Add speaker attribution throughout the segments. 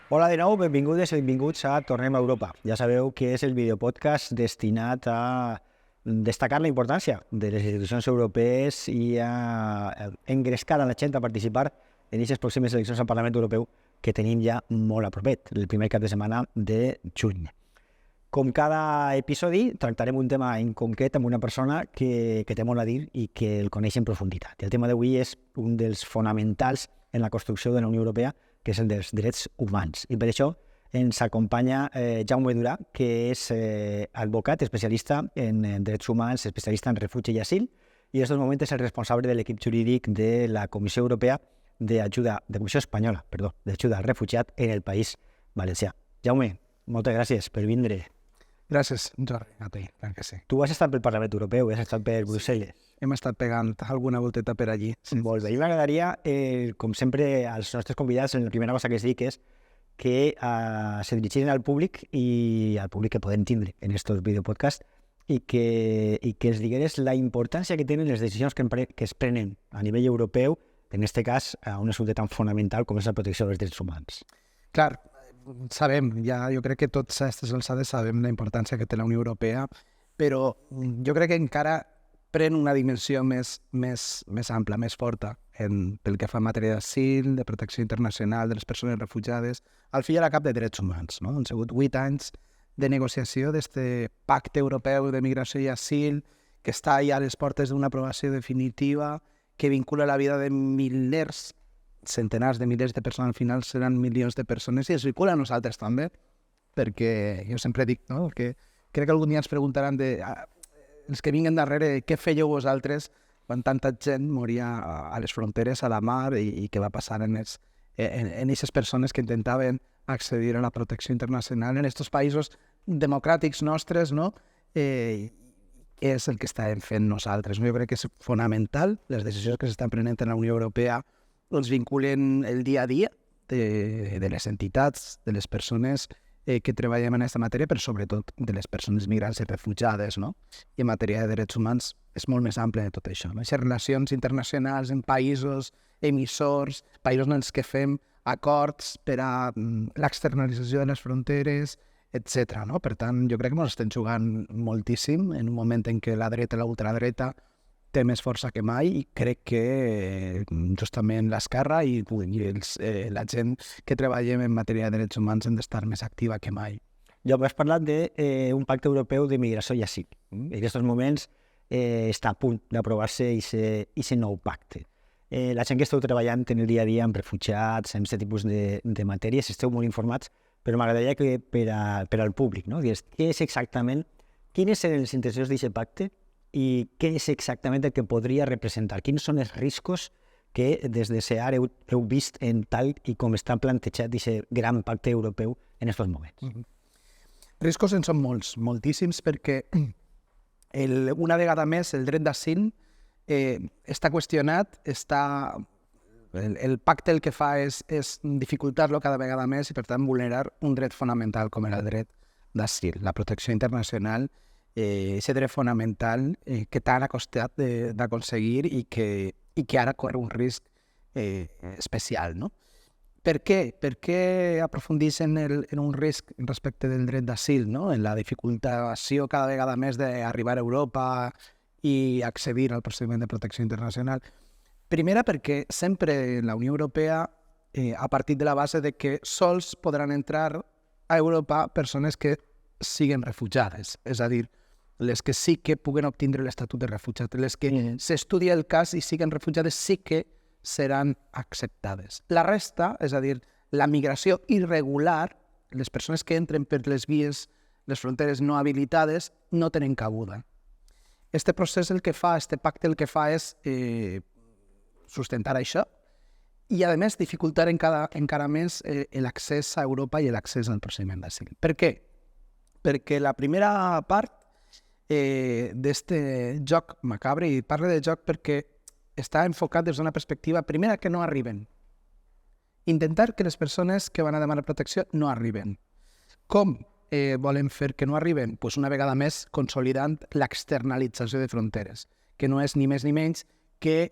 Speaker 1: Hola de nou, benvingudes i benvinguts a Tornem a Europa. Ja sabeu que és el videopodcast destinat a destacar la importància de les institucions europees i a engrescar a la gent a participar en aquestes pròximes eleccions al Parlament Europeu que tenim ja molt a propet, el primer cap de setmana de juny. Com cada episodi, tractarem un tema en concret amb una persona que té molt a dir i que el coneix en profunditat. El tema d'avui és un dels fonamentals en la construcció de la Unió Europea, que és el dels drets humans. I per això ens acompanya Jaume Durà, que és advocat, especialista en drets humans, especialista en refugi i asil, i en aquests moments és el responsable de l'equip jurídic de la Comissió Europea de Comissió Espanyola, d'ajuda al refugiat en el País Valencià. Jaume, moltes gràcies per vindre.
Speaker 2: Gràcies, Jordi, a tu, clar que sí.
Speaker 1: Tu has estat pel Parlament Europeu, has estat per Brussel·les.
Speaker 2: Hem estat pegant alguna volteta per allí.
Speaker 1: Molt bé. I m'agradaria, com sempre, als nostres convidats, la primera cosa que es dic és que se dirigiren al públic i al públic que podem tindre en aquests videopodcasts i que els digueres la importància que tenen les decisions que es prenen a nivell europeu, en aquest cas, a un assumpte tan fonamental com és la protecció dels drets humans.
Speaker 2: Clar, sabem, jo crec que tots a aquestes alçades sabem la importància que té la Unió Europea, però jo crec que encara pren una dimensió més ampla, més forta, pel que fa a matèria d'asil, de protecció internacional de les persones refugiades, al fi i a la cap de drets humans. No? Han sigut 8 anys de negociació d'aquest pacte europeu de migració i asil, que està ja a les portes d'una aprovació definitiva, que vincula la vida de milers, centenars de milers de persones, al final seran milions de persones, i es vincula a nosaltres també, perquè jo sempre dic, no? Que crec que algun dia ens preguntaran els que vinguen darrere, què fèieu vosaltres quan tanta gent moria a les fronteres, a la mar, i què va passar en aquestes persones que intentaven accedir a la protecció internacional en aquests països democràtics nostres, no? És el que estàvem fent nosaltres. Jo crec que és fonamental, les decisions que s'estan prenent en la Unió Europea doncs vinculen el dia a dia de les entitats, de les persones que treballem en aquesta matèria, però sobretot de les persones migrants i refugiades, no? I en matèria de drets humans és molt més ample de tot això. Les relacions internacionals en països emissors, països en els que fem acords per a l'externalització de les fronteres, etc. No? Per tant, jo crec que ens estem jugant moltíssim en un moment en què la dreta i l'ultradreta té més força que mai, i crec que justament l'esquerra i la gent que treballem en matèria de drets humans hem d'estar més activa que mai.
Speaker 1: Ja has parlat d'un pacte europeu de migració i asil. En aquests moments està a punt d'aprovar-se aquest nou pacte. La gent que esteu treballant en el dia a dia amb refugiats, en aquest tipus de matèries, esteu molt informats, però m'agradaria que per al públic, no? Digues, què és exactament, quines eren les intencions d'aquest pacte i què és exactament el que podria representar? Quins són els riscos que des de SEAR heu vist en tal i com està plantejat aquest gran pacte europeu en aquests moments?
Speaker 2: Riscos en són molts, moltíssims, perquè una vegada més el dret d'asil està qüestionat, el pacte el que fa és dificultar-lo cada vegada més i, per tant, vulnerar un dret fonamental com era el dret d'asil, la protecció internacional, aquest dret fonamental que tant ha costat d'aconseguir i que ara corre un risc especial. No? Per què? Per què aprofundís en un risc respecte del dret d'asil, no? En la dificultació cada vegada més d'arribar a Europa i accedir al procediment de protecció internacional? Primera, perquè sempre la Unió Europea ha partit de la base de que sols podran entrar a Europa persones que siguen refugiades, és a dir, les que sí que puguen obtindre l'estatut de refugiat, les que s'estudia el cas i siguen refugiades sí que seran acceptades. La resta, és a dir, la migració irregular, les persones que entren per les vies, les fronteres no habilitades, no tenen cabuda. Este procés el que fa, este pacte el que fa és sustentar això i, a més, dificultar encara més l'accés a Europa i l'accés al procediment d'asil. Per què? Perquè la primera part d'aquest joc macabre, i parlo de joc perquè està enfocat des d'una perspectiva, primera, que no arriben. Intentar que les persones que van a demanar protecció no arriben. Com volen fer que no arriben? Pues una vegada més consolidant l'externalització de fronteres, que no és ni més ni menys que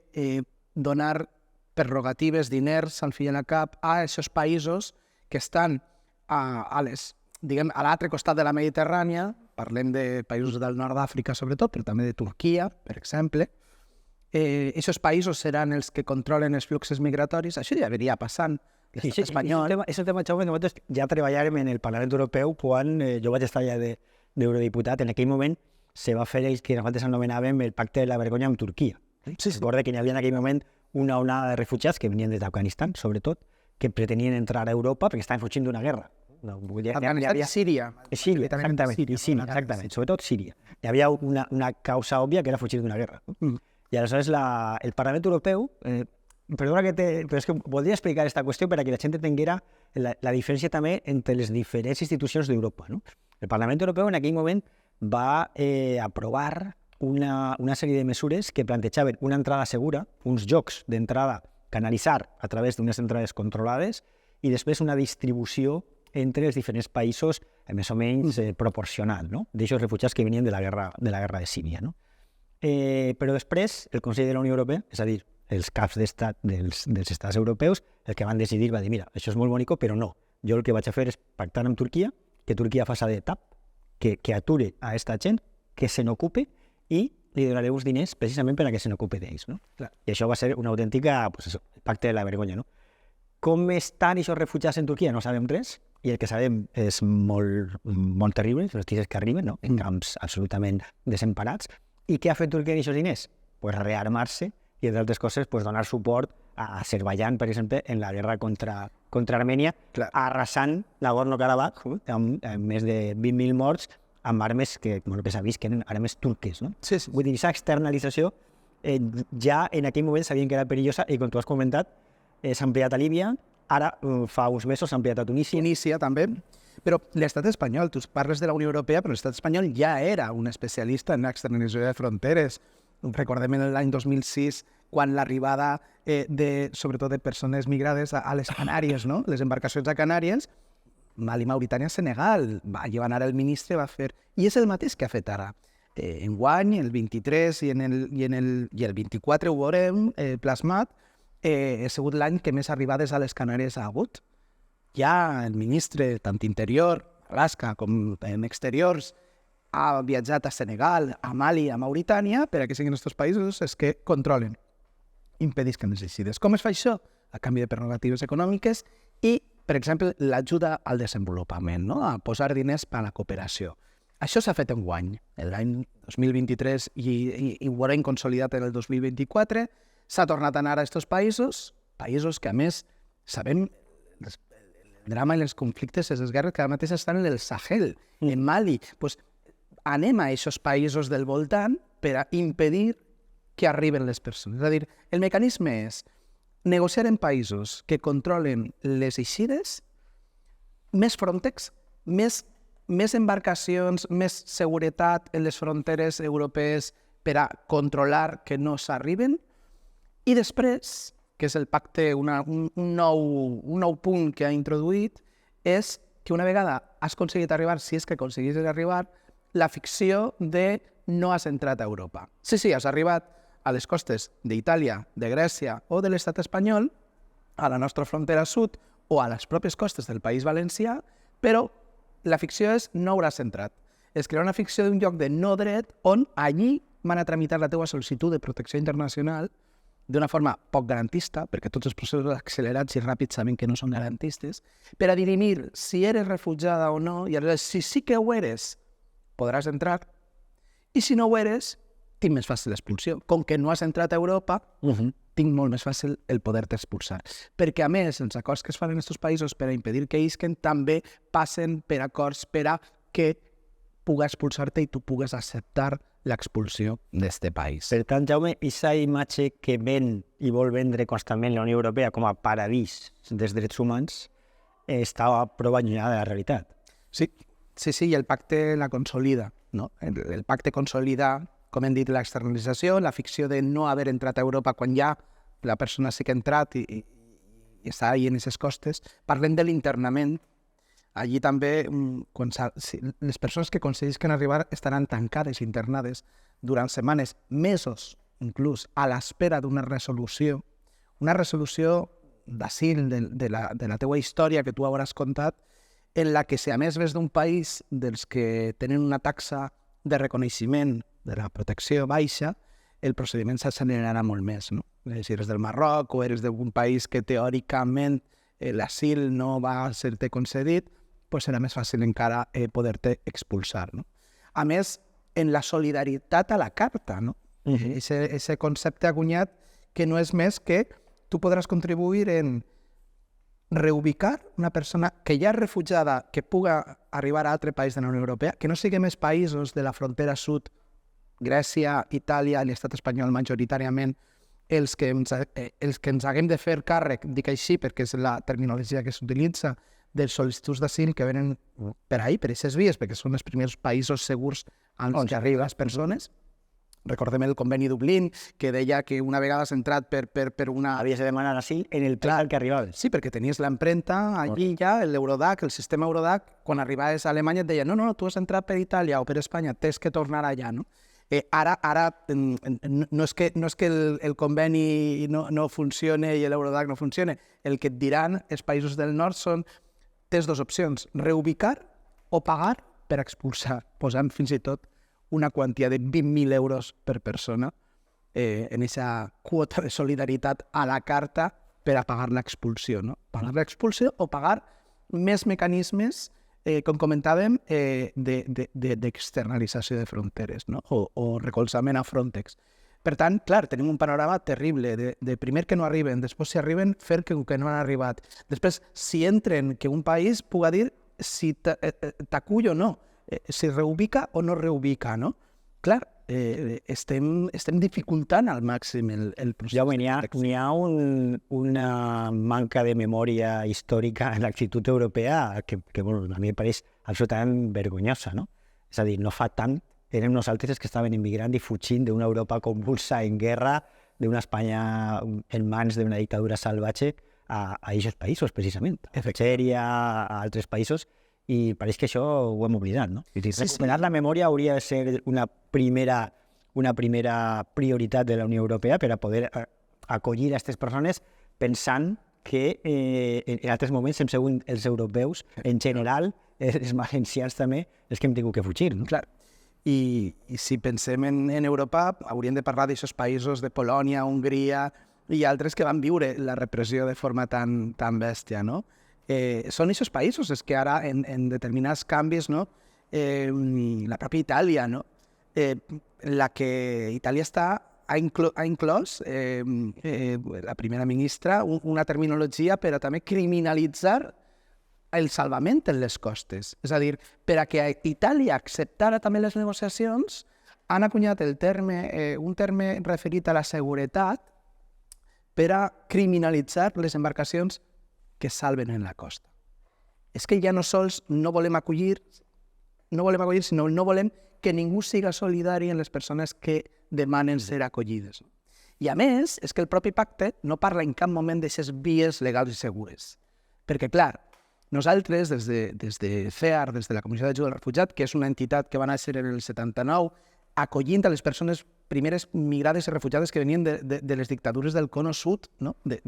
Speaker 2: donar prerrogatives, diners, al fi i al cap, a aquests països que estan a l'altre costat de la Mediterrània, parlem de països del nord d'Àfrica sobretot, però també de Turquia, per exemple. Aquests països seran els que controlen els fluxos migratoris. Això ja venia passant. L'estat espanyol...
Speaker 1: És el tema, Jaume, nosaltres ja treballàrem en el Parlament Europeu quan jo vaig estar ja d'eurodiputat. En aquell moment se va fer el que nosaltres anomenàvem el pacte de la vergonya amb Turquia. Recorda que hi havia en aquell moment una onada de refugiats que venien des d'Afganistan, sobretot, que pretenien entrar a Europa perquè estaven fugint d'una guerra.
Speaker 2: Afganistan i Síria.
Speaker 1: Síria, exactament, sobretot Síria. Hi havia una causa òbvia que era fugir d'una guerra. I aleshores el Parlament Europeu, perdona però és que voldria explicar aquesta qüestió per a que la gent entenguera la diferència també entre les diferents institucions d'Europa. El Parlament Europeu en aquell moment va aprovar una sèrie de mesures que plantejaven una entrada segura, uns jocs d'entrada canalitzar a través d'unes entrades controlades i després una distribució entre els diferents països més o menys proporcional, d'aixòs refugiats que venien de la guerra de Síria. Però després el Consell de la Unió Europea, és a dir, els caps d'estat dels estats europeus, el que van decidir va dir, mira, això és molt bonic, però no. Jo el que vaig a fer és pactar amb Turquia, que Turquia faci de tap, que ature a aquesta gent, que se n'ocupe i li donaré uns diners precisament per a que se n'ocupe d'ells. I això va ser una autèntica pacte de la vergonya. Com estan aquests refugiats en Turquia? No sabem res, i el que sabem és molt terrible, les notícies que arriben, en camps absolutament desemparats. I què ha fet Turquia amb aquests diners? Pues rearmar-se i, entre altres coses, donar suport a Azerbaiyán, per exemple, en la guerra contra Armènia, arrasant Nagorno-Karabakh amb més de 20.000 morts amb armes que s'ha vist que eren armes turques. Vull dir, aquesta externalització ja en aquell moment sabien que era perillosa i, com tu has comentat, s'ha ampliat a Líbia, ara fa uns mesos s'ha ampliat a Tunísia.
Speaker 2: Tunísia també. Però l'estat espanyol, tu parles de la Unió Europea, però l'estat espanyol ja era un especialista en l'externalització de fronteres. Recordem l'any 2006, quan l'arribada sobretot de persones migrades a les Canàries, les embarcacions a Canàries, Mali, Mauritània, Senegal, allà va anar el ministre, va fer... I és el mateix que ha fet ara. Enguany, el 23 i el 24 ho veurem plasmat, ha sigut l'any que més arribades a les Canàries ha hagut. Ja el ministre, tant interior, Alaska, com en exteriors, ha viatjat a Senegal, a Mali, a Mauritània, per a que siguin aquests països els que controlen, impedisquen les eixides. Com es fa això? A canvi de prerrogatives econòmiques i, per exemple, l'ajuda al desenvolupament, a posar diners per a la cooperació. Això s'ha fet enguany, l'any 2023, i ho veurem consolidat en el 2024. S'ha tornat a anar a aquests països que, a més, sabem el drama i els conflictes i les guerres que ara mateix estan en el Sahel, en Mali. Doncs anem a aquests països del voltant per a impedir que arriben les persones. És a dir, el mecanisme és negociar en països que controlen les eixides, més Frontex, més embarcacions, més seguretat en les fronteres europees per a controlar que no s'arriben, i després, que és el pacte, un nou punt que ha introduït, és que una vegada has aconseguit arribar, si és que aconseguissis arribar, la ficció de no has entrat a Europa. Sí, has arribat a les costes d'Itàlia, de Grècia o de l'estat espanyol, a la nostra frontera sud o a les pròpies costes del País Valencià, però la ficció és no hauràs entrat. Es crea una ficció d'un lloc de no dret on allí van a tramitar la teua sol·licitud de protecció internacional d'una forma poc garantista, perquè tots els processos accelerats i ràpids saben que no són garantistes, per a dirimir si eres refugiada o no, i aleshores, si sí que ho eres, podràs entrar, i si no ho eres, tinc més fàcil l'expulsió. Com que no has entrat a Europa, tinc molt més fàcil el poder-te expulsar. Perquè, a més, els acords que es fan en aquests països per a impedir que isquen també passen per acords per a que pugui expulsar-te i tu pugues acceptar l'expulsió d'aquest país.
Speaker 1: Per tant, Jaume, aquesta imatge que ven i vol vendre constantment la Unió Europea com a paradís dels drets humans està prou allunyada de la realitat.
Speaker 2: Sí, i el pacte la consolida. El pacte consolida, com hem dit, l'externalització, la ficció de no haver entrat a Europa quan ja la persona sí que ha entrat i està ahí en aquestes costes. Parlem de l'internament. Allí també, les persones que aconseguisquen arribar estaran tancades, internades, durant setmanes, mesos, inclús, a l'espera d'una resolució. Una resolució d'asil de la teua història que tu hauràs contat, en la que si a més ves d'un país dels que tenen una taxa de reconeixement de la protecció baixa, el procediment s'accelerarà molt més, no? Si eres del Marroc o eres d'un país que teòricament l'asil no va ser-te concedit, pues serà més fàcil encara poder-te expulsar, no? A més, en la solidaritat a la carta, no? Ese concepte acunyat que no és més que tu podràs contribuir en reubicar una persona que ja és refugiada, que puga arribar a altre país de la Unió Europea, que no siguin més països de la frontera sud, Grècia, Itàlia i l'estat espanyol majoritàriament, els que ens haguem de fer càrrec, dic així perquè és la terminologia que s'utilitza, dels sol·licituds d'asil que venen per ahí, per aquestes vies, perquè són els primers països segurs als que arriben les persones. Recordem el conveni Dublín, que deia que una vegada has entrat per una...
Speaker 1: Havies de demanar asil en el país al que arribaves.
Speaker 2: Sí, perquè tenies l'empremta allí ja, l'Eurodac, el sistema Eurodac, quan arribaves a Alemanya et deia no, tu has entrat per Itàlia o per Espanya, tens que tornar allà, no? Ara no és que el conveni no funcione i l'Eurodac no funcione. El que et diran els països del nord són tens dues opcions, reubicar o pagar per expulsar, posant fins i tot una quantia de 20.000 euros per persona en aquesta quota de solidaritat a la carta per a pagar l'expulsió, no? Pagar l'expulsió o pagar més mecanismes, com comentàvem, d'externalització de fronteres, no? O recolzament a Frontex. Per tant, clar, tenim un panorama terrible de primer que no arriben, després si arriben, fer que no han arribat. Després, si entren, que un país puga dir si t'acull o no, si reubica o no reubica, no? Clar, estem dificultant al màxim el procés.
Speaker 1: Jaume, n'hi ha una manca de memòria històrica en l'actitud europea que bueno, a mi em pareix absolutament vergonyosa, no? És a dir, no fa tant érem nosaltres que estaven immigrant i fugint d'una Europa convulsa en guerra, d'una Espanya en mans d'una dictadura salvatge a aquests països, precisament, a Algèria, a altres països, i pareix que això ho hem oblidat, no? Recuperar la memòria hauria de ser una primera prioritat de la Unió Europea per a poder acollir a aquestes persones pensant que en altres moments hem sigut els europeus, en general, els valencians també, els que hem tingut que fugir, no?
Speaker 2: Clar. I si pensem en Europa, hauríem de parlar d'aixòs països de Polònia, Hongria i altres que van viure la repressió de forma tan bèstia, no? Són aquests països els que ara, en determinats canvis, no? La pròpia Itàlia, no? La que Itàlia ha inclòs la primera ministra una terminologia per a també criminalitzar el salvament en les costes. És a dir, per a que Itàlia acceptara també les negociacions, han acunyat un terme referit a la seguretat per a criminalitzar les embarcacions que salven en la costa. És que ja no sols no volem acollir, sinó no volem que ningú siga solidari en les persones que demanen ser acollides. I a més, és que el propi pacte no parla en cap moment d'aixes vies legals i segures. Perquè, clar, nosaltres, des de CEAR, des de la Comissió d'Ajuda al Refugiat, que és una entitat que va néixer en el 79, acollint a les persones primeres migrades i refugiades que venien de les dictadures del Cono Sud, no? de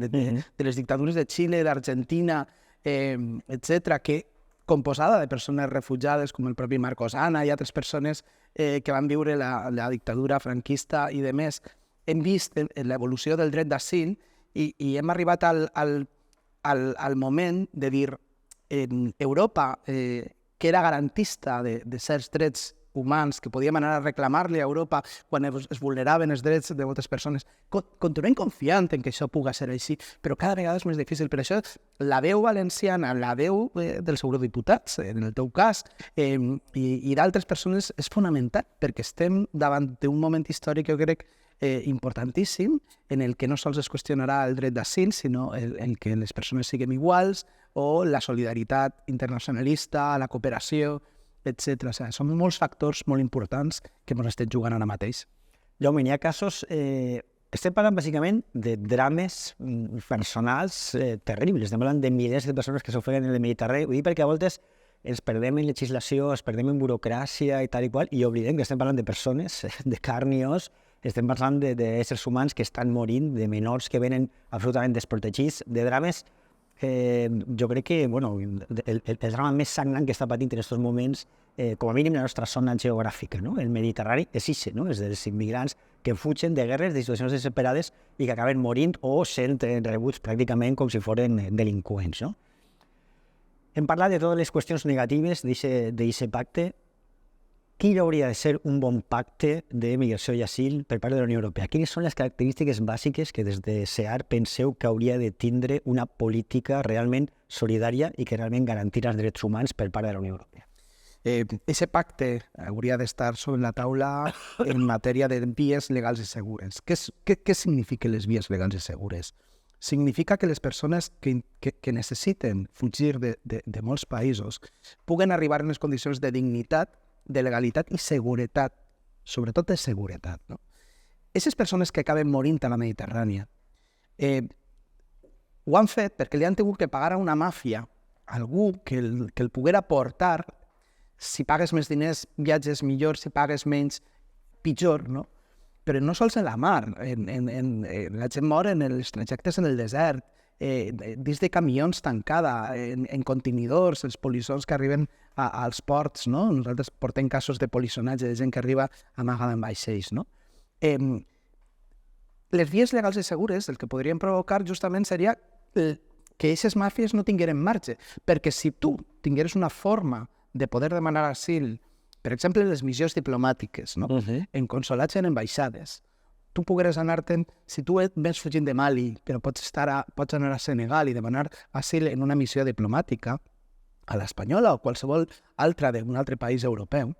Speaker 2: les dictadures de Xile, d'Argentina, etc., que composada de persones refugiades com el propi Marcos Ana i altres persones que van viure la dictadura franquista i de més, hem vist l'evolució del dret d'asil i hem arribat al moment de dir Europa, que era garantista de certs drets humans, que podíem anar a reclamar-li a Europa quan es vulneraven els drets de moltes persones. Continuem confiant en que això puga ser així, però cada vegada és més difícil. Per això la veu valenciana, la veu dels eurodiputats, en el teu cas, i d'altres persones és fonamental, perquè estem davant d'un moment històric, jo crec, importantíssim, en el que no sols es qüestionarà el dret d'asil, sinó en què les persones siguem iguals, o la solidaritat internacionalista, la cooperació, etc. O sigui, són molts factors molt importants que ens estem jugant ara mateix.
Speaker 1: Jaume, n'hi ha casos... estem parlant bàsicament de drames personals terribles. Estem parlant de milers de persones que s'ofeguen en el Mediterrani. Ho dic perquè a voltes ens perdem en legislació, ens perdem en burocràcia i tal i qual, i oblidem que estem parlant de persones, de carn i os, estem parlant d'éssers humans que estan morint, de menors que venen absolutament desprotegits, de drames que jo crec que el drama més sagnant que està patint en aquests moments, com a mínim la nostra zona geogràfica, no? El Mediterrani és ixe, no? És dels immigrants que fugen de guerres, de situacions desesperades i que acaben morint o sent rebuts pràcticament com si foren delinqüents, no? Hem parlat de totes les qüestions negatives d'aquest pacte. Quin hauria de ser un bon pacte de migració i asil per part de la Unió Europea? Quines són les característiques bàsiques que des de SEAR penseu que hauria de tindre una política realment solidària i que realment garantira els drets humans per part de la Unió Europea?
Speaker 2: Ese pacte hauria d'estar sobre la taula en matèria de vies legals i segures. Què signifiquen les vies legals i segures? Significa que les persones que necessiten fugir de molts països puguen arribar en les condicions de dignitat, de legalitat i seguretat, sobretot de seguretat. No? Aquestes persones que acaben morint a la Mediterrània ho han fet perquè li han tingut que pagar a una màfia, algú que el poguera portar. Si pagues més diners, viatges millor, si pagues menys, pitjor, no? Però no sols en la mar, la gent mor en els trajectes en el desert, dins de camions tancada, en contenidors, els polissons que arriben als ports, no? Nosaltres portem casos de polissonatge, de gent que arriba amagada en vaixells, no? Les vies legals i segures el que podrien provocar justament seria que aquestes màfies no tingueren marge, perquè si tu tingueres una forma de poder demanar asil, per exemple, les missions diplomàtiques, no? En consolats i en ambaixades. Tu pogueres anar-te'n, si tu vens fugint de Mali, però pots anar a Senegal i demanar asil en una missió diplomàtica, a l'espanyola o qualsevol altra d'un altre país europeu,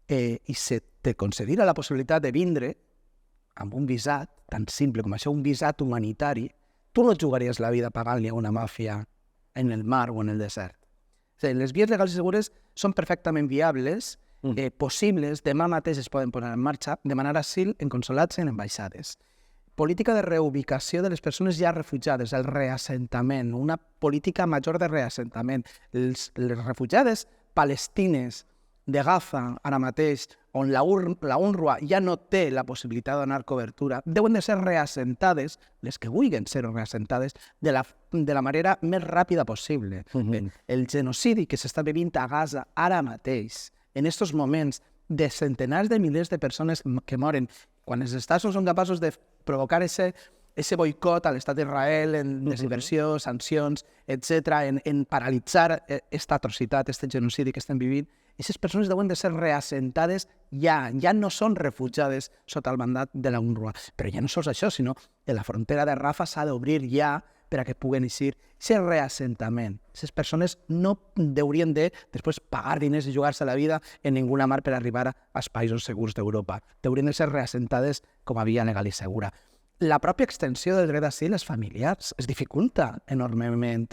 Speaker 2: i se te concedira la possibilitat de vindre amb un visat, tan simple com això, un visat humanitari, tu no jugaries la vida pagant-li a una màfia en el mar o en el desert. Les vies legals i segures són perfectament viables, possibles, demà mateix es poden posar en marxa, demanar asil en consolats i en ambaixades. Política de reubicació de les persones ja refugiades, el reassentament, una política major de reassentament. Les refugiades palestines de Gaza, ara mateix, on la UNRWA ja no té la possibilitat de donar cobertura, deuen de ser reassentades, les que vulguin ser reassentades, de la manera més ràpida possible. El genocidi que s'està vivint a Gaza ara mateix, en aquests moments, de centenars de milers de persones que moren, quan els estats són capaços de provocar ese boicot a l'estat d'Israel, en desinversió, sancions, etc., en paralitzar aquesta atrocitat, aquest genocidi que estem vivint, aquestes persones deuen de ser reassentades ja no són refugiades sota el mandat de la UNRWA. Però ja no sols això, sinó que la frontera de Rafah s'ha d'obrir ja per a que puguen eixir. Aquest reassentament. Aquestes persones no haurien de després pagar diners i jugar-se la vida en ninguna mar per arribar als països segurs d'Europa. Haurien de ser reassentades com a via legal i segura. La pròpia extensió del dret d'asil als familiars es dificulta enormement.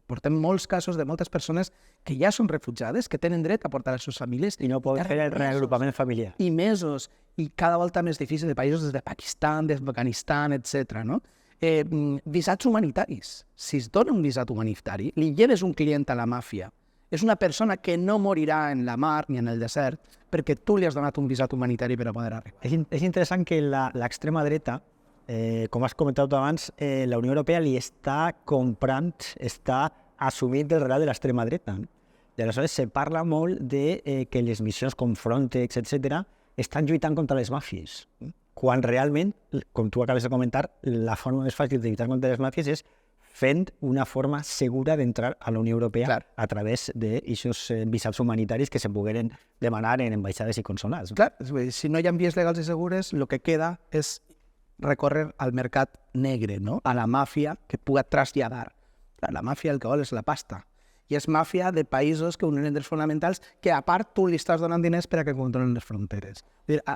Speaker 2: Portem molts casos de moltes persones que ja són refugiades, que tenen dret a portar les seves famílies.
Speaker 1: I no poden fer el reagrupament familiar.
Speaker 2: I mesos, i cada volta més difícil de països des de Pakistan, d'Afganistan, etc. No? Visats humanitaris. Si es dona un visat humanitari, li lleves un client a la màfia. És una persona que no morirà en la mar ni en el desert perquè tu li has donat un visat humanitari per a poder arribar.
Speaker 1: És interessant que l'extrema dreta, com has comentat abans, la Unió Europea li està comprant, està assumint el relat de l'extrema dreta. I aleshores se parla molt de que les missions com Frontex, etc., estan lluitant contra les màfies. Quan realment, com tu acabes de comentar, la forma més fàcil de lluitar contra les màfies és fent una forma segura d'entrar a la Unió Europea a través d'aquests visats humanitaris que se pogueren demanar en ambaixades i consolats.
Speaker 2: Clar, si no hi ha vies legals i segures, el que queda és recórrer al mercat negre, no? A la màfia que puga traslladar. La màfia el que vol és la pasta. I és màfia de països que vulneren drets fonamentals que a part tu li estàs donant diners per a que controlen les fronteres.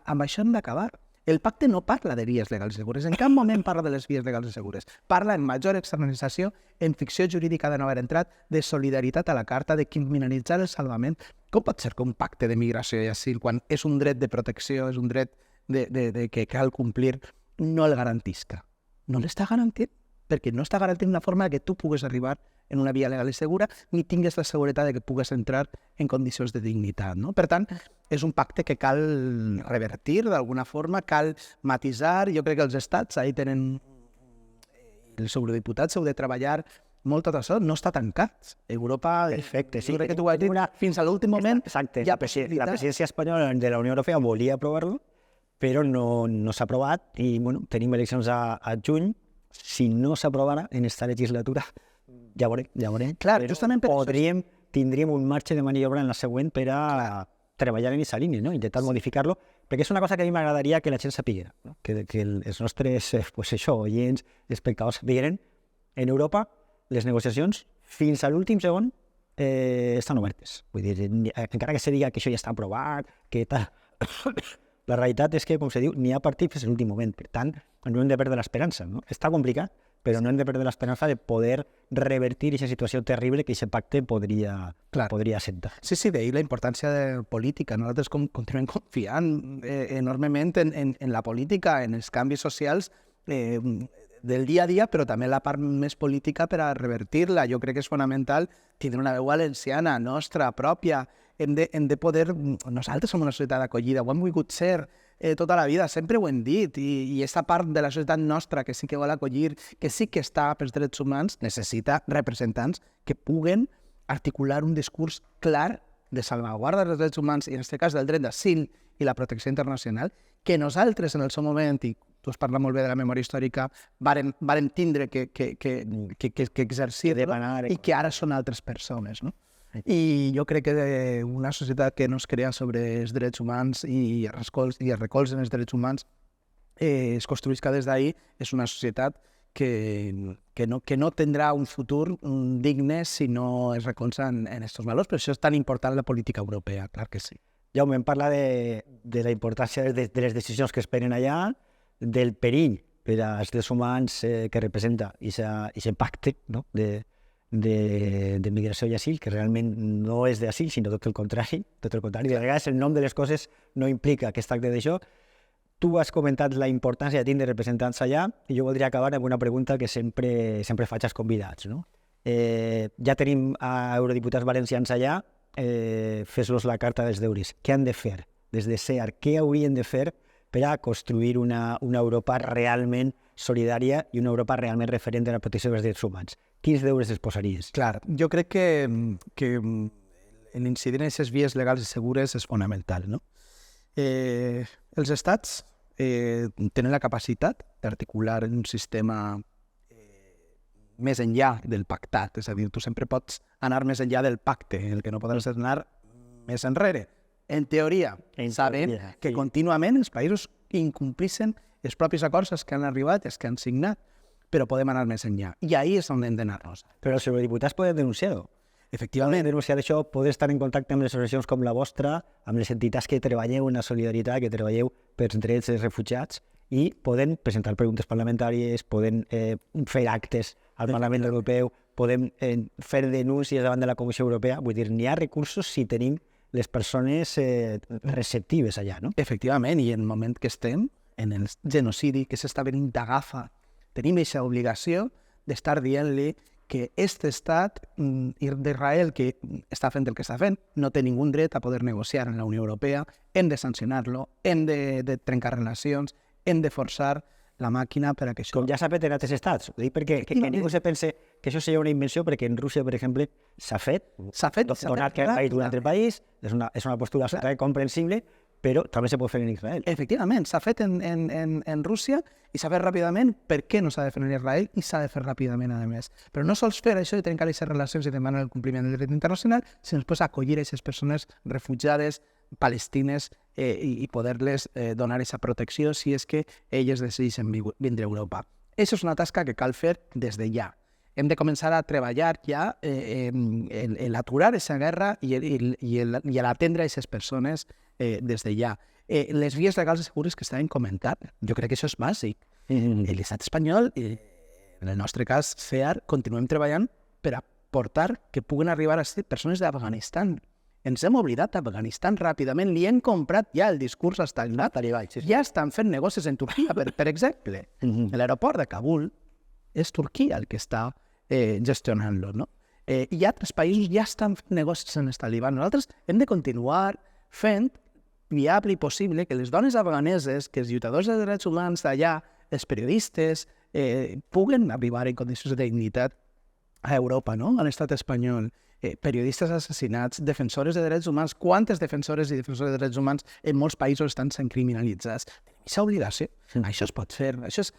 Speaker 2: Amb això hem d'acabar. El pacte no parla de vies legals i segures. En cap moment parla de les vies legals i segures. Parla en major externalització, en ficció jurídica de no haver entrat, de solidaritat a la carta, de criminalitzar el salvament. Com pot ser que un pacte de migració i asil, quan és un dret de protecció, és un dret que cal complir, no el garantisca? No l'està garantint, perquè no està garantint una forma que tu pugues arribar en una via legal i segura, ni tingues la seguretat de que pugues entrar en condicions de dignitat. No? Per tant, és un pacte que cal revertir d'alguna forma, cal matisar. Jo crec que els estats ahí tenen... Els eurodiputats heu de treballar molt tot això, no està tancat. Europa,
Speaker 1: Perfecte, sí.
Speaker 2: jo crec que tu ho has dit, fins a l'últim moment
Speaker 1: Exacte.
Speaker 2: hi ha
Speaker 1: La
Speaker 2: possibilitat.
Speaker 1: presidència espanyola de la Unió Europea volia aprovar-lo, però no s'ha aprovat i bueno, tenim eleccions a juny. Si no s'aprovara en esta legislatura, ja veurem.
Speaker 2: Clar,
Speaker 1: Però
Speaker 2: justament per això
Speaker 1: tindríem un marge de maniobra en la següent per a treballar en aquesta línia, no? Intentar modificar-lo, perquè és una cosa que a mi m'agradaria que la gent sapiguera, no? que els nostres oients, espectadors sapigueren. En Europa, les negociacions, fins a l'últim segon, estan obertes. Vull dir, encara que se diga que això ja està aprovat, que tal... La realitat és que, com se diu, n'hi ha partit fins a l'últim moment. Per tant, no hem de perdre l'esperança. No? Està complicat, però no hem de perdre l'esperança de poder revertir aquesta situació terrible que aquest pacte podria assentar.
Speaker 2: Sí, d'ahir la importància de política. Nosaltres continuem confiant enormement en la política, en els canvis socials del dia a dia, però també la part més política per a revertir-la. Jo crec que és fonamental tindre una veu valenciana, nostra, pròpia. Hem de poder... Nosaltres som una societat acollida, ho hem volgut ser tota la vida, sempre ho hem dit, i aquesta part de la societat nostra que sí que vol acollir, que sí que està pels drets humans, necessita representants que puguen articular un discurs clar de salvaguarda dels drets humans, i en aquest cas del dret d'asil i la protecció internacional, que nosaltres en el seu moment, i tu has parlat molt bé de la memòria històrica, vàrem tindre que exercir-lo, i que ara són altres persones, no? I jo crec que una societat que no es crea sobre els drets humans i es recolzen els drets humans es construïsca des d'ahir, és una societat que no tindrà un futur digne si no es recolza en aquests valors. Per això és tan important la política europea, clar que sí.
Speaker 1: Jaume, em parla de la importància de les decisions que es prenen allà, del perill per als drets humans que representa aquest pacte, no? de migració i asil, que realment no és d'asil, sinó tot el contrari. De vegades el nom de les coses no implica aquest acte d'això. Tu has comentat la importància de tindre representants allà, i jo voldria acabar amb una pregunta que sempre faig als convidats. No? Ja tenim eurodiputats valencians allà, fes-los la carta dels deures. Què han de fer des de SEAR? Què haurien de fer per a construir una Europa realment solidària i una Europa realment referent de la protecció dels drets humans? Quins deures es posaries?
Speaker 2: Clar, jo crec que l'incidir en aquestes vies legals i segures és fonamental, no? Els estats tenen la capacitat d'articular un sistema més enllà del pactat, és a dir, tu sempre pots anar més enllà del pacte, el que no podràs és anar més enrere. En teoria, sabem que contínuament els països incomplissin els propis acords als que han arribat, els que han signat, però podem anar més enllà. I ahí és on hem d'anar-nos.
Speaker 1: Però els eurodiputats poden denunciar-ho.
Speaker 2: Efectivament.
Speaker 1: Poden denunciar això, poden estar en contacte amb les associacions com la vostra, amb les entitats que treballeu en la solidaritat, que treballeu pels drets dels refugiats, i poden presentar preguntes parlamentàries, poden fer actes al Parlament Europeu, poden fer denúncies davant de la Comissió Europea. Vull dir, n'hi ha recursos si tenim les persones receptives allà, no?
Speaker 2: Efectivament, i en el moment que estem, en el genocidi que s'està venint d'agafa, tenim aquesta obligació d'estar dient-li que aquest estat d'Israel que està fent el que està fent no té ningú dret a poder negociar en la Unió Europea, hem de sancionar-lo, hem de trencar relacions, hem de forçar la màquina per a que això...
Speaker 1: Com ja s'ha fet en altres estats. Ho dic perquè que ningú se pense que això seria una invenció, perquè en Rússia, per exemple, s'ha fet. Donat que ha paït un altre país, és una postura comprensible, però també se pot fer en Israel.
Speaker 2: Efectivament, s'ha fet en Rússia i s'ha fet ràpidament. Per què no s'ha de fer en Israel? I s'ha de fer ràpidament, a més. Però no sols fer això i trencar aquestes relacions i demanar el compliment del dret internacional, sinó després acollir aquestes persones refugiades palestines i poder-les donar aquesta protecció si és que elles decideixen vindre a Europa. Això és una tasca que cal fer des de ja. Hem de començar a treballar ja en aturar aquesta guerra i a l'atendre aquestes persones des de ja. Les vies legals i segures que estaven comentant, jo crec que això és bàsic. L'estat espanyol, en el nostre cas CEAR, continuem treballant per aportar que puguen arribar a ser persones d'Afganistan. Ens hem oblidat d'Afganistan ràpidament, li hem comprat ja el discurs estagnat. Ja estan fent negocis en Turquia, per exemple. L'aeroport de Kabul és Turquia el que està gestionant-lo, no? I altres països ja estan fent negocis en els talibans. Nosaltres hem de continuar fent viable i possible que les dones afganeses, que els lluitadors de drets humans d'allà, els periodistes, puguen arribar en condicions de dignitat a Europa, no? A l'estat espanyol. Periodistes assassinats, defensores de drets humans. Quantes defensores i defensors de drets humans en molts països estan sent criminalitzats? Tenim aquesta obligació. Això es pot fer. Això és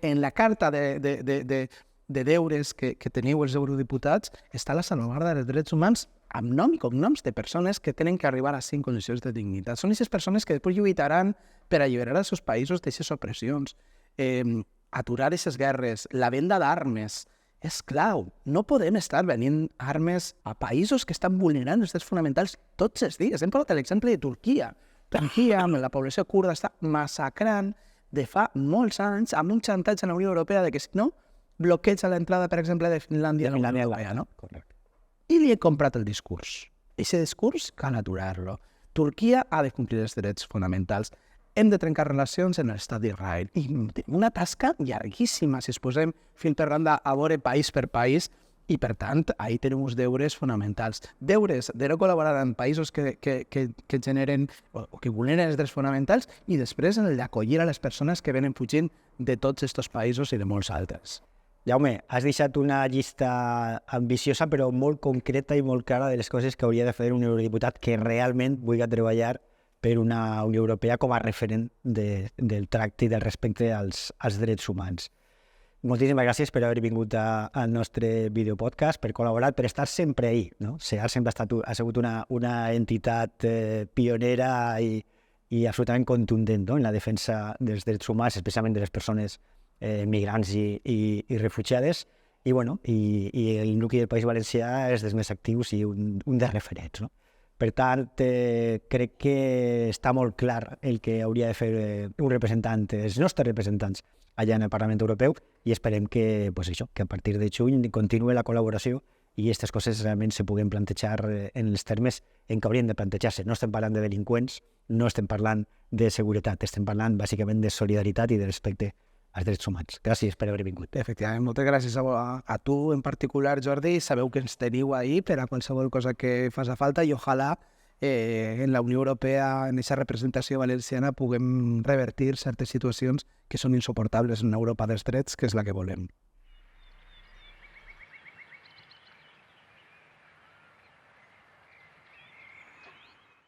Speaker 2: en la carta de deures que teniu els eurodiputats està la salvaguarda dels drets humans amb nom i cognoms de persones que tenen que arribar a 5 condicions de dignitat. Són aquestes persones que després lluitaran per alliberar els seus països d'aquestes opressions, aturar aquestes guerres, la venda d'armes. És clau. No podem estar venint armes a països que estan vulnerant els drets fonamentals tots els dies. Hem posat l'exemple de Turquia. Turquia, amb la població kurda, està massacrant de fa molts anys amb un xantatge a la Unió Europea de que si no, bloqueig a l'entrada, per exemple, de Finlàndia a la Unió Europea, no?
Speaker 1: Correcte.
Speaker 2: I li he comprat el discurs. Aquest discurs cal aturar-lo. Turquia ha de complir els drets fonamentals. Hem de trencar relacions en l'estat d'Israel. I tenim una tasca llarguíssima si es posem fil per randa a veure país per país i, per tant, ahí tenim uns deures fonamentals. Deures de no col·laborar amb països que generen o que vulneren els drets fonamentals i després en el d'acollir a les persones que venen fugint de tots aquests països i de molts altres.
Speaker 1: Jaume, has deixat una llista ambiciosa però molt concreta i molt clara de les coses que hauria de fer un eurodiputat que realment vulgui treballar per una Unió Europea com a referent del tracte i del respecte als drets humans. Moltíssimes gràcies per haver vingut al nostre videopodcast, per col·laborar, per estar sempre ahí, no? SEAR sempre ha sigut una entitat pionera i absolutament contundent, no? En la defensa dels drets humans, especialment de les persones migrants i refugiades, i el nucli del País Valencià és dels més actius i un dels referents, no? Per tant, crec que està molt clar el que hauria de fer un representant, els nostres representants allà en el Parlament Europeu, i esperem que a partir de juny continuï la col·laboració i aquestes coses realment se puguen plantejar en els termes en què haurien de plantejar-se. No estem parlant de delinqüents, no estem parlant de seguretat, estem parlant bàsicament de solidaritat i de respecte als drets humans. Gràcies per haver vingut.
Speaker 2: Efectivament, moltes gràcies a tu en particular, Jordi. Sabeu que ens teniu ahí per a qualsevol cosa que faci falta i ojalà en la Unió Europea, en aquesta representació valenciana, puguem revertir certes situacions que són insuportables en Europa dels drets, que és la que volem.